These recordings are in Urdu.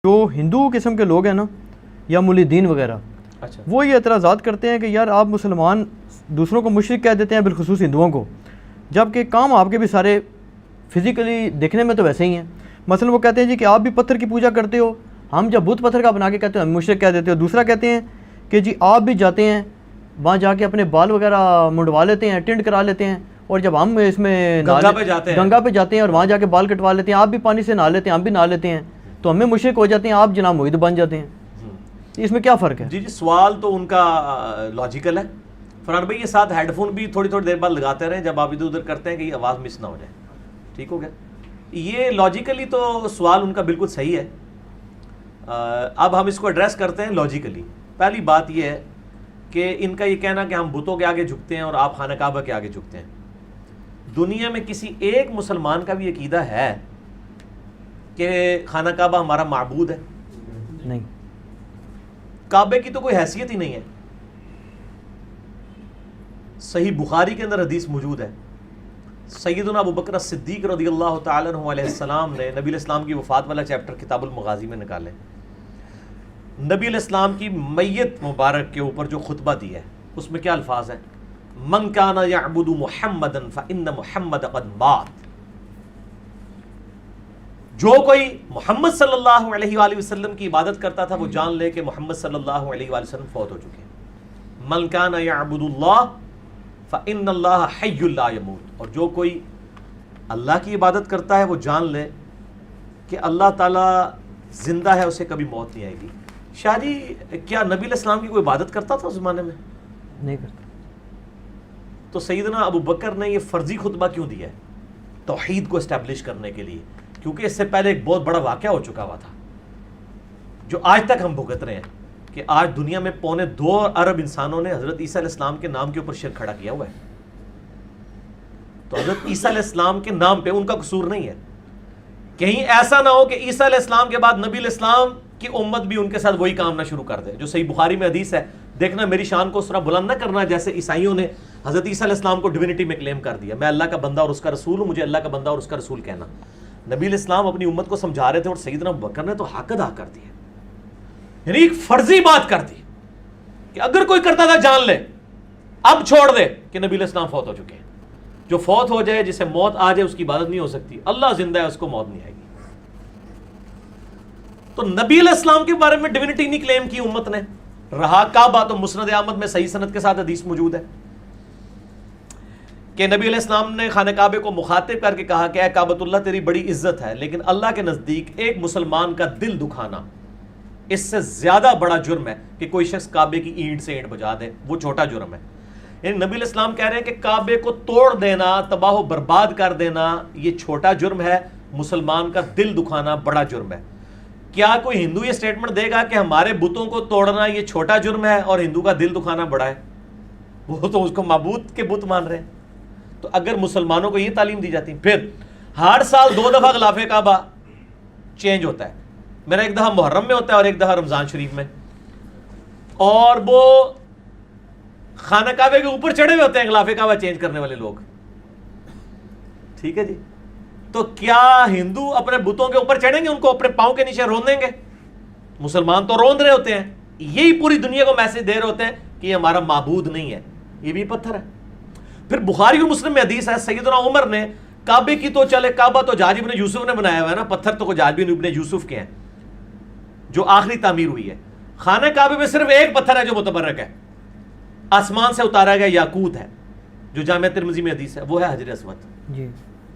جو ہندو قسم کے لوگ ہیں نا یا مولدین وغیرہ، اچھا وہ یہ اعتراضات کرتے ہیں کہ یار آپ مسلمان دوسروں کو مشرک کہہ دیتے ہیں، بالخصوص ہندوؤں کو، جبکہ کام آپ کے بھی سارے فزیکلی دیکھنے میں تو ویسے ہی ہیں. مثلا وہ کہتے ہیں جی کہ آپ بھی پتھر کی پوجا کرتے ہو، ہم جب بت پتھر کا بنا کے کہتے ہیں ہم مشرک کہہ دیتے ہو. دوسرا کہتے ہیں کہ جی آپ بھی جاتے ہیں وہاں جا کے اپنے بال وغیرہ منڈوا لیتے ہیں، ٹنڈ کرا لیتے ہیں، اور جب ہم اس میں گنگا پہ جاتے ہیں اور وہاں جا کے بال کٹوا لیتے ہیں، آپ بھی پانی سے نہا لیتے ہیں، ہم بھی نہا لیتے ہیں، تو ہمیں مشرک ہو جاتے ہیں، آپ جناب موحد بن جاتے ہیں. اس میں کیا فرق ہے؟ جی سوال تو ان کا لاجیکل ہے. فرحان بھائی یہ ساتھ ہیڈ فون بھی تھوڑی تھوڑی دیر بعد لگاتے رہیں جب آپ ادھر ادھر کرتے ہیں کہ یہ آواز مس نہ ہو جائے. ٹھیک ہو گیا؟ یہ لاجیکلی تو سوال ان کا بالکل صحیح ہے. اب ہم اس کو ایڈریس کرتے ہیں لاجیکلی. پہلی بات یہ ہے کہ ان کا یہ کہنا کہ ہم بتوں کے آگے جھکتے ہیں اور آپ خانہ کعبہ کے آگے جھکتے ہیں. دنیا میں کسی ایک مسلمان کا بھی عقیدہ ہے کہ خانہ کعبہ ہمارا معبود ہے؟ نہیں. کعبے کی تو کوئی حیثیت ہی نہیں ہے. صحیح بخاری کے اندر حدیث موجود ہے، سیدنا ابو بکر صدیق رضی اللہ تعالیٰ عنہ علیہ السلام نے نبی علیہ السلام کی وفات والا چیپٹر کتاب المغازی میں نکالے. نبی علیہ السلام کی میت مبارک کے اوپر جو خطبہ دی ہے اس میں کیا الفاظ ہیں؟ من کان یعبد محمدا فإن محمد قد مات. جو کوئی محمد صلی اللہ علیہ وآلہ وسلم کی عبادت کرتا تھا وہ جان لے کہ محمد صلی اللہ علیہ وآلہ وسلم فوت ہو چکے ہیں. من کان یعبد اللہ فإن اللہ حی لا یموت. اور جو کوئی اللہ کی عبادت کرتا ہے وہ جان لے کہ اللہ تعالیٰ زندہ ہے، اسے کبھی موت نہیں آئے گی. شاہ جی کیا نبی علیہ السلام کی کوئی عبادت کرتا تھا اس زمانے میں؟ نہیں کرتا. تو سیدنا ابو بکر نے یہ فرضی خطبہ کیوں دیا ہے؟ توحید کو اسٹیبلش کرنے کے لیے، کیونکہ اس سے پہلے ایک بہت بڑا واقعہ ہو چکا ہوا تھا جو آج تک ہم بھگت رہے ہیں کہ آج دنیا میں 2.25 ارب انسانوں نے حضرت عیسیٰ علیہ السلام کے نام کے اوپر شرک کھڑا کیا ہوا ہے. تو حضرت عیسیٰ علیہ السلام کے نام پہ ان کا قصور نہیں ہے. کہیں ایسا نہ ہو کہ عیسیٰ علیہ السلام کے بعد نبی علیہ السلام کی امت بھی ان کے ساتھ وہی کام نہ شروع کر دے. جو صحیح بخاری میں حدیث ہے، دیکھنا میری شان کو اس طرح بلند نہ کرنا جیسے عیسائیوں نے حضرت عیسیٰ علیہ السلام کو ڈیوینٹی میں کلیم کر دیا. میں اللہ کا بندہ اور اس کا رسول ہوں، مجھے اللہ کا بندہ اور اس کا رسول کہنا. نبی علیہ السلام اپنی امت کو سمجھا رہے تھے اور سیدنا ابو بکر نے تو حق ادا کر دیا، یعنی ایک فرضی بات کر دی کہ اگر کوئی کرتا تھا جان لے، اب چھوڑ دے کہ نبی علیہ السلام فوت ہو چکے ہیں. جو فوت ہو جائے، جسے موت آ جائے، اس کی عبادت نہیں ہو سکتی. اللہ زندہ ہے، اس کو موت نہیں آئے گی. تو نبی علیہ السلام کے بارے میں ڈیوینٹی نہیں کلیم کی امت نے. رہا کعبہ تو مسند احمد میں صحیح سند کے ساتھ حدیث موجود ہے کہ نبی علیہ السلام نے خانہ کعبے کو مخاطب کر کے کہا کہ اے کعبۃ اللہ تیری بڑی عزت ہے، لیکن اللہ کے نزدیک ایک مسلمان کا دل دکھانا اس سے زیادہ بڑا جرم ہے کہ کوئی شخص کعبے کی اینٹ سے اینٹ بجا دے، وہ چھوٹا جرم ہے. یعنی نبی علیہ السلام کہہ رہے ہیں کہ کعبے کو توڑ دینا، تباہ و برباد کر دینا یہ چھوٹا جرم ہے، مسلمان کا دل دکھانا بڑا جرم ہے. کیا کوئی ہندو یہ سٹیٹمنٹ دے گا کہ ہمارے بتوں کو توڑنا یہ چھوٹا جرم ہے اور ہندو کا دل دکھانا بڑا ہے؟ وہ تو اس کو معبود کے بت مان رہے ہیں. تو اگر مسلمانوں کو یہ تعلیم دی جاتی، پھر ہر سال 2 دفعہ غلاف کعبہ چینج ہوتا ہے. میرا ایک دفعہ محرم میں ہوتا ہے اور ایک دفعہ رمضان شریف میں، اور وہ خانہ کعبے کے اوپر چڑھے ہوئے ہوتے ہیں غلاف کعبہ چینج کرنے والے لوگ. ٹھیک ہے جی. تو کیا ہندو اپنے بتوں کے اوپر چڑھیں گے، ان کو اپنے پاؤں کے نیچے رون دیں گے؟ مسلمان تو روند رہے ہوتے ہیں، یہی پوری دنیا کو میسج دے رہے ہوتے ہیں کہ یہ ہمارا معبود نہیں ہے، یہ بھی پتھر ہے. پھر بخاری اور مسلم میں حدیث ہے، سیدنا عمر نے کعبے کی تو چلے، کعبہ تو جہاز ابن یوسف نے بنایا ہوا ہے نا، پتھر تو جہاز ابن یوسف کے ہیں جو آخری تعمیر ہوئی ہے. خانہ کعبے میں صرف ایک پتھر ہے جو متبرک ہے، آسمان سے اتارا گیا یاقوت ہے، جو جامع ترمذی میں حدیث ہے، وہ ہے حجر اسود. جی.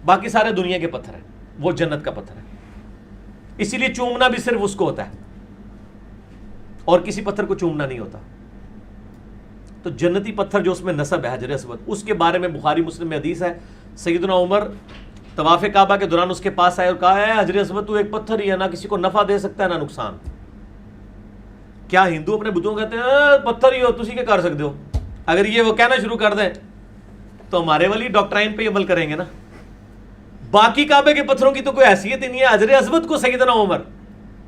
باقی سارے دنیا کے پتھر ہیں، وہ جنت کا پتھر ہے. اسی لیے چومنا بھی صرف اس کو ہوتا ہے اور کسی پتھر کو چومنا نہیں ہوتا. تو جنتی پتھر جو اس میں نصب ہے حجر اسود، اس کے بارے میں بخاری مسلم میں حدیث ہے، سیدنا عمر طواف کعبہ کے دوران اس کے پاس آئے اور کہا ہے حجر اسود تو ایک پتھر ہی ہے، نہ کسی کو نفع دے سکتا ہے نہ نقصان. کیا ہندو اپنے بتوں کہتے ہیں پتھر ہی ہو، تسی کیا کر سکتے ہو؟ اگر یہ وہ کہنا شروع کر دیں تو ہمارے والی ڈاکٹرائن پہ عمل کریں گے نا. باقی کعبے کے پتھروں کی تو کوئی حیثیت ہی نہیں ہے. حجر اسود کو سیدنا عمر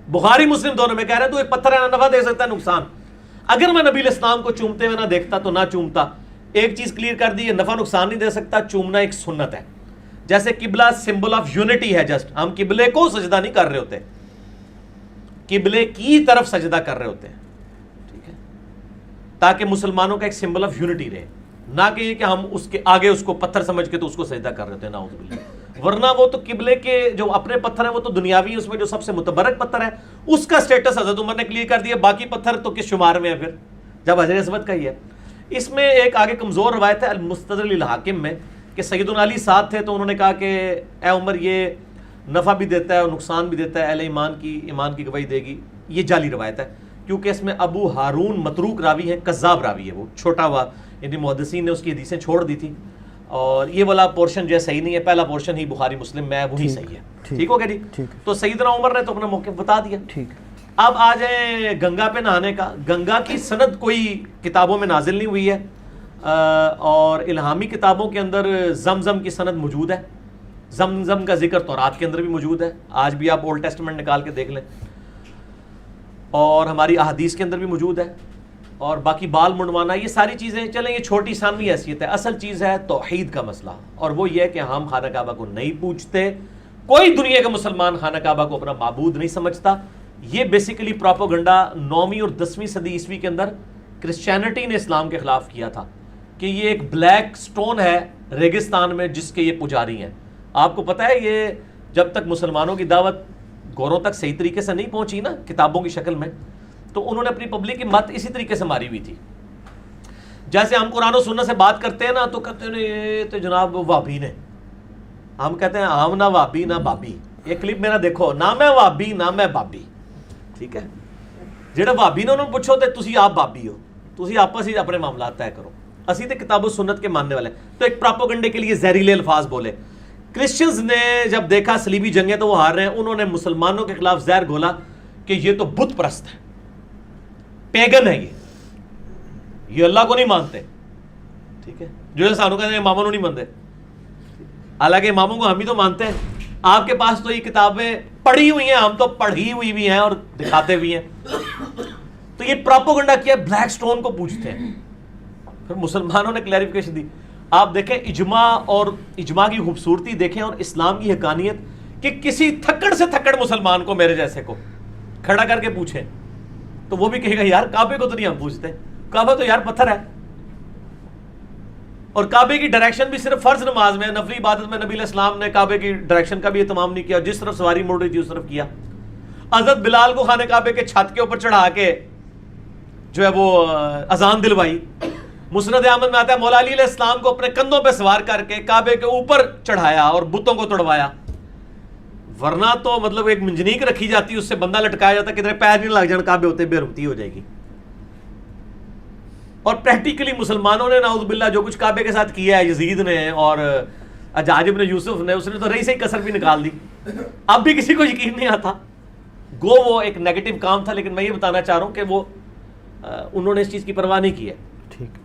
بخاری مسلم دونوں میں کہہ رہے ہیں تو ایک پتھر ہے، نہ نفع دے سکتا ہے نقصان. اگر میں نبی علیہ السلام کو چومتے ہوئے نہ دیکھتا تو نہ چومتا. ایک چیز کلیئر کر دی، یہ نفع نقصان نہیں دے سکتا، چومنا ایک سنت ہے. جیسے قبلہ سمبل آف یونٹی ہے، جسٹ ہم قبلے کو سجدہ نہیں کر رہے ہوتے. قبلے کی طرف سجدہ کر رہے ہوتے ہیں، ٹھیک ہے، تاکہ مسلمانوں کا ایک سمبل آف یونٹی رہے، نہ کہ یہ کہ ہم اس کے آگے اس کو پتھر سمجھ کے تو اس کو سجدہ کر رہے ہوتے ہیں، نعوذ باللہ، ورنہ وہ تو قبلے کے جو اپنے پتھر ہیں وہ تو دنیاوی ہیں، اس میں جو سب سے متبرک پتھر ہے اس کا سٹیٹس حضرت عمر نے کلیئر کر دیا، باقی پتھر تو کس شمار میں ہے پھر جب حجر اسود کا ہی ہے۔ اس میں ایک آگے کمزور روایت ہے المستدرک للحاکم میں کہ سیدنا علی ساتھ تھے تو انہوں نے کہا کہ اے عمر یہ نفع بھی دیتا ہے اور نقصان بھی دیتا ہے، اہل ایمان کی گواہی دے گی، یہ جعلی روایت ہے کیونکہ اس میں ابو ہارون متروک راوی ہے، کذاب راوی ہے، وہ چھوٹا ہوا، یعنی محدثین نے اس کی حدیثیں چھوڑ دی تھی، اور یہ والا پورشن جو ہے صحیح نہیں ہے، پہلا پورشن ہی بخاری مسلم میں ہے وہی صحیح ہے، ٹھیک ہو گیا جی۔ تو سیدنا عمر نے تو اپنا موقف بتا دیا۔ اب آ جائیں گنگا پہ نہانے کا۔ گنگا کی سند کوئی کتابوں میں نازل نہیں ہوئی ہے، اور الہامی کتابوں کے اندر زمزم کی سند موجود ہے، زمزم کا ذکر تورات کے اندر بھی موجود ہے، آج بھی آپ اولڈ ٹیسٹمنٹ نکال کے دیکھ لیں، اور ہماری احادیث کے اندر بھی موجود ہے، اور باقی بال منڈوانا یہ ساری چیزیں چلیں یہ چھوٹی ثانوی حیثیت ہے، اصل چیز ہے توحید کا مسئلہ، اور وہ یہ کہ ہم خانہ کعبہ کو نہیں پوجتے، کوئی دنیا کا مسلمان خانہ کعبہ کو اپنا معبود نہیں سمجھتا۔ یہ بیسیکلی پروپیگنڈا 9ویں اور 10ویں صدی عیسوی کے اندر کرسچینٹی نے اسلام کے خلاف کیا تھا کہ یہ ایک بلیک سٹون ہے ریگستان میں جس کے یہ پجاری ہیں۔ آپ کو پتہ ہے یہ جب تک مسلمانوں کی دعوت گوروں تک صحیح طریقے سے نہیں پہنچی نا کتابوں کی شکل میں، تو انہوں نے اپنی پبلک کی مت اسی طریقے سے ماری ہوئی تھی۔ جیسے ہم قرآن و سنت سے بات کرتے ہیں نا تو کہتے ہیں یہ تو جناب وابی نے، ہم کہتے ہیں ہم نہ وابی نہ بابی، یہ کلپ میرا دیکھو، نہ میں وابی نہ میں بابی، ٹھیک ہے، جہاں وابی نے انہوں نے پوچھو تو تسی آپ بابی ہو، تسی آپس ہی اپنے معاملات طے کرو، اسی تے کتاب و سنت کے ماننے والے۔ تو ایک پراپوگنڈے کے لیے زہریلے الفاظ بولے۔ کرسچنز نے جب دیکھا صلیبی جنگیں تو وہ ہار رہے ہیں، انہوں نے مسلمانوں کے خلاف زہر گھولا کہ یہ تو بت پرست ہے، پیگن ہے، یہ اللہ کو نہیں مانتے، ٹھیک ہے، جو انسانوں کہتے ہیں اماموں نہیں مانتے، حالانکہ اماموں کو ہم ہی تو مانتے ہیں۔ آپ کے پاس تو یہ کتابیں پڑھی ہوئی ہیں، ہم تو پڑھی ہوئی بھی ہیں اور دکھاتے بھی ہیں۔ تو یہ پراپوگنڈا کیا، بلیک سٹون کو پوچھتے ہیں۔ پھر مسلمانوں نے کلیریفیکیشن دی۔ آپ دیکھیں اجماع اور اجماع کی خوبصورتی دیکھیں اور اسلام کی حقانیت کہ کسی تھکڑ سے تھکڑ مسلمان کو، میرے جیسے کو کھڑا کر کے پوچھیں تو وہ بھی کہے گا یار کعبے کو تو نہیں ہم پوچھتے، کعبہ تو یار پتھر ہے، اور کعبے کی ڈائریکشن بھی صرف فرض نماز میں، نفلی عبادت میں نبی علیہ السلام نے کعبے کی ڈائریکشن کا بھی اہتمام نہیں کیا، جس طرف سواری مڑ رہی تھی اس طرف کیا۔ حضرت بلال کو خانہ کعبے کے چھت کے اوپر چڑھا کے جو ہے وہ اذان دلوائی۔ مسند احمد میں آتا ہے مولا علی علیہ السلام کو اپنے کندھوں پہ سوار کر کے کعبے کے اوپر چڑھایا اور بتوں کو توڑوایا، ورنہ تو مطلب ایک منجنیق رکھی جاتی، اس سے بندہ لٹکایا جاتا، کدھر پیر نہیں لگ جان کعبے ہوتے، بے ربطی ہو جائے گی۔ اور پریکٹیکلی مسلمانوں نے نعوذ باللہ جو کچھ کعبے کے ساتھ کیا ہے، یزید نے اور حجاج بن یوسف نے، اس نے تو رہی سے ہی کسر بھی نکال دی، اب بھی کسی کو یقین نہیں آتا۔ گو وہ ایک نیگیٹو کام تھا، لیکن میں یہ بتانا چاہ رہا ہوں کہ وہ انہوں نے اس چیز کی پرواہ نہیں کی ہے۔ ٹھیک